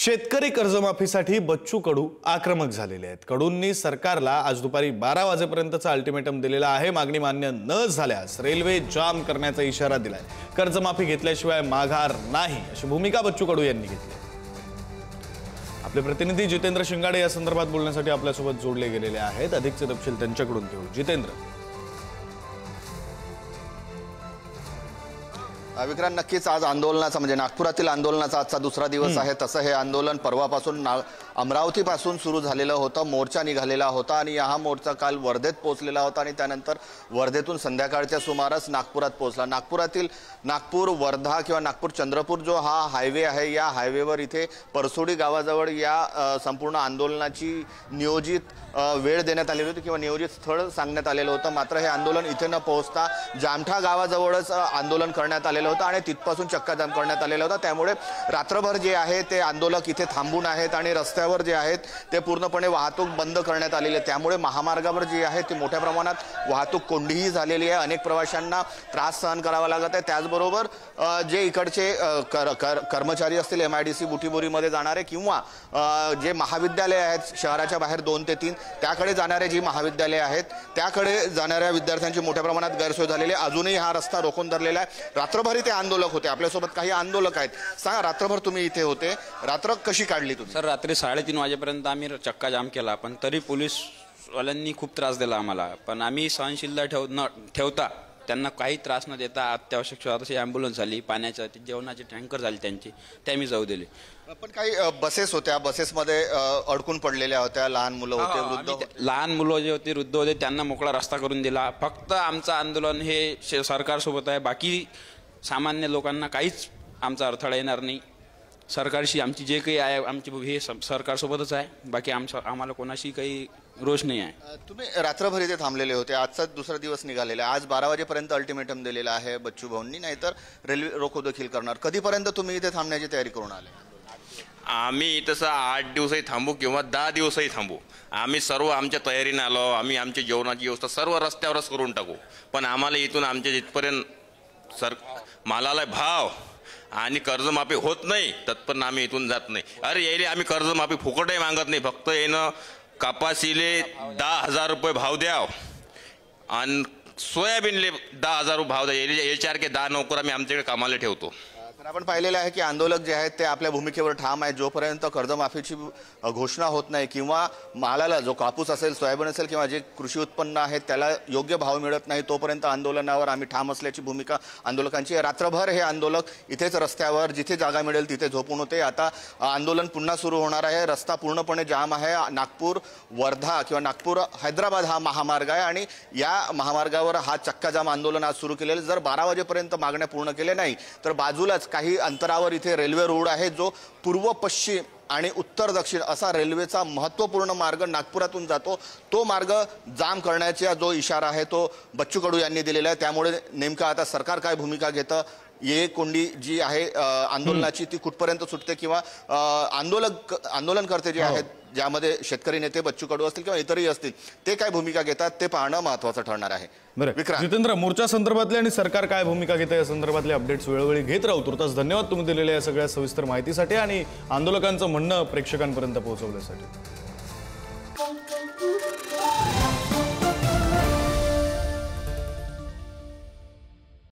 शेतकरी कर्जमाफीसाठी बच्चू कडू आक्रमक झालेले आहेत। कडूंनी सरकारला आज दुपारी 12 वाजेपर्यंतचा अल्टिमेटम दिलेला आहे। मागणी मान्य न झाल्यास रेल्वे जाम करण्याचा इशारा दिलाय। कर्जमाफी घेतल्याशिवाय माघार नाही अशी भूमिका बच्चू कडू यांनी घेतली। आपले प्रतिनिधी जितेंद्र शिंगाडे या संदर्भात बोलण्यासाठी आपल्यासोबत जोडले गेलेले आहेत। अधिकचे तपशील त्यांच्याकडून घेऊ। जितेंद्र, विक्रांत, नक्कीच आज आंदोलनाचा म्हणजे नागपुरातील आंदोलनाचा आजचा दुसरा दिवस आहे। तसं हे आंदोलन परवापासून अमरावतीपासून सुरू झालेलं होतं। मोर्चा निघालेला होता आणि हा मोर्चा काल वर्धेत पोहोचलेला होता आणि त्यानंतर वर्धेतून संध्याकाळच्या सुमारास नागपुरात पोहोचला। नागपुरातील नागपूर वर्धा किंवा नागपूर चंद्रपूर जो हा हायवे आहे, या हायवेवर इथे परसोडी गावाजवळ या संपूर्ण आंदोलनाची नियोजित वेळ देण्यात आलेली होती किंवा नियोजित स्थळ सांगण्यात आलेलं होतं। मात्र हे आंदोलन इथे न पोहोचता जामठा गावाजवळच आंदोलन करण्यात आलेलं होतं आणि तिथपासून चक्काजाम करण्यात आलेला होता। त्यामुळे रात्रभर जे आहे ते आंदोलक इथे थांबून आहेत आणि रस्त्यावर जे आहेत ते पूर्णपणे वाहतूक बंद करण्यात आलेली आहे। त्यामुळे महामार्गावर जी आहे ती मोठ्या प्रमाणात वाहतूक कोंडीही झालेली आहे। अनेक प्रवाशांना त्रास सहन करावा लागत आहे। त्याचबरोबर जे इकडचे कर्मचारी असतील MIDC बुटीबोरीमध्ये जाणारे किंवा जे महाविद्यालय आहेत शहराच्या बाहेर 2 ते 3 त्याकडे जाणारे जी महाविद्यालय आहेत त्याकडे जाणाऱ्या विद्यार्थ्यांची मोठ्या प्रमाणात गैरसोय झालेली आहे। अजूनही हा रस्ता रोखून धरलेला आहे। रात्रभर इथे आंदोलक होते। आपल्यासोबत काही आंदोलक आहेत। सांगा, रात्रभर तुम्ही इथे होते, रात्र कशी काढली तुम्ही? सर, रात्री 3:30 वाजेपर्यंत आम्ही चक्का जाम केला, पण तरी पोलीसवाल्यांनी खूप त्रास दिला आम्हाला। पण आम्ही सहनशीलता ठेवता त्यांना काही त्रास न देता अत्यावश्यक सेवा ॲम्ब्युलन्स आली, पाण्याच्या जेवणाचे टँकर झाले त्यांची, ते आम्ही जाऊ दिले। पण काही बसेस होत्या, बसेसमध्ये अडकून पडलेल्या होत्या, लहान मुलं होते, वृद्ध लहान मुलं जे होते, वृद्ध होते, त्यांना मोकळा रस्ता करून दिला। फक्त आमचं आंदोलन हे सरकारसोबत आहे, बाकी सामान्य लोकांना काहीच आमचा अडथळा येणार नाही। सरकारशी आमची जे काही आहे आमची हे सरकारसोबतच आहे, बाकी आम्हाला कोणाशी काही रोष नाही आहे। तुम्ही रात्रभर इथे थांबलेले होते, आजचा दुसरा दिवस निघालेला आहे। आज 12 वाजेपर्यंत अल्टिमेटम दिलेला आहे बच्चू भाऊंनी, नाहीतर रेल्वे रोको देखील करणार। कधीपर्यंत तुम्ही इथे थांबण्याची तयारी करून आले? आम्ही तसं 8 दिवसही थांबू किंवा 10 दिवसही थांबू। आम्ही सर्व आमच्या तयारीने आलो। आम्ही आमची जेवणाची व्यवस्था सर्व रस्त्यावरच करून टाकू। पण आम्हाला इथून आमच्या जिथपर्यंत मालाला भाव आणि कर्जमाफी होत नाही तत्पर्यंत आम्ही इथून जात नाही। अरे यायले आम्ही कर्जमाफी फुकटही मागत नाही, फक्त येणं कापासीले 10,000 रुपये भाव द्याव आणि सोयाबीनले 10,000 रुपये भाव द्या। याच्यावर 10 नोकर आम्ही आमच्याकडे कामाला ठेवतो। तर आपण पाहिलेलं आहे की आंदोलक जे आहेत ते आपल्या भूमिकेवर ठाम आहे। जोपर्यंत कर्जमाफीची घोषणा होत नाही किंवा मालाला जो कापूस असेल, सोयाबीन असेल किंवा जे कृषी उत्पन्न आहेत त्याला योग्य भाव मिळत नाही, तोपर्यंत आंदोलनावर आम्ही ठाम असल्याची भूमिका आंदोलकांची आहे। रात्रभर हे आंदोलक इथेच रस्त्यावर जिथे जागा मिळेल तिथे झोपून होते। आता आंदोलन पुन्हा सुरू होणार आहे। रस्ता पूर्णपणे जाम आहे। नागपूर वर्धा किंवा नागपूर हैदराबाद हा महामार्ग आहे आणि या महामार्गावर हा चक्काजाम आंदोलन आज सुरू केलेलं। जर 12 वाजेपर्यंत मागण्या पूर्ण केल्या नाही तर बाजूलाच काही अंतरावर इथे रेल्वे रोड आहे, जो पूर्व पश्चिम आणि उत्तर दक्षिण असा रेल्वेचा महत्त्वपूर्ण मार्ग नागपुरातून जातो। तो मार्ग जाम करण्याचा जो इशारा आहे तो बच्चू कडू यांनी दिलेला आहे। त्यामुळे नेमका आता सरकार काय भूमिका घेतं, ये कोंडी जी आहे आंदोलनाची ती कुठपर्यंत सुटते किंवा आंदोलनकर्ते जे आहेत ज्यामध्ये शेतकरी नेते बच्चू कडू असतील किंवा इतरही असतील ते काय भूमिका घेतात ते पाहणं महत्त्वाचं ठरणार आहे। विक्रांत, जितेंद्र, मोर्चा संदर्भातले आणि सरकार काय भूमिका घेते या संदर्भातले अपडेट्स वेळोवेळी घेत राहू। तुर्तास धन्यवाद तुम्ही दिलेल्या या सगळ्या सविस्तर माहितीसाठी आणि आंदोलकांचं म्हणणं प्रेक्षकांपर्यंत पोहोचवण्यासाठी।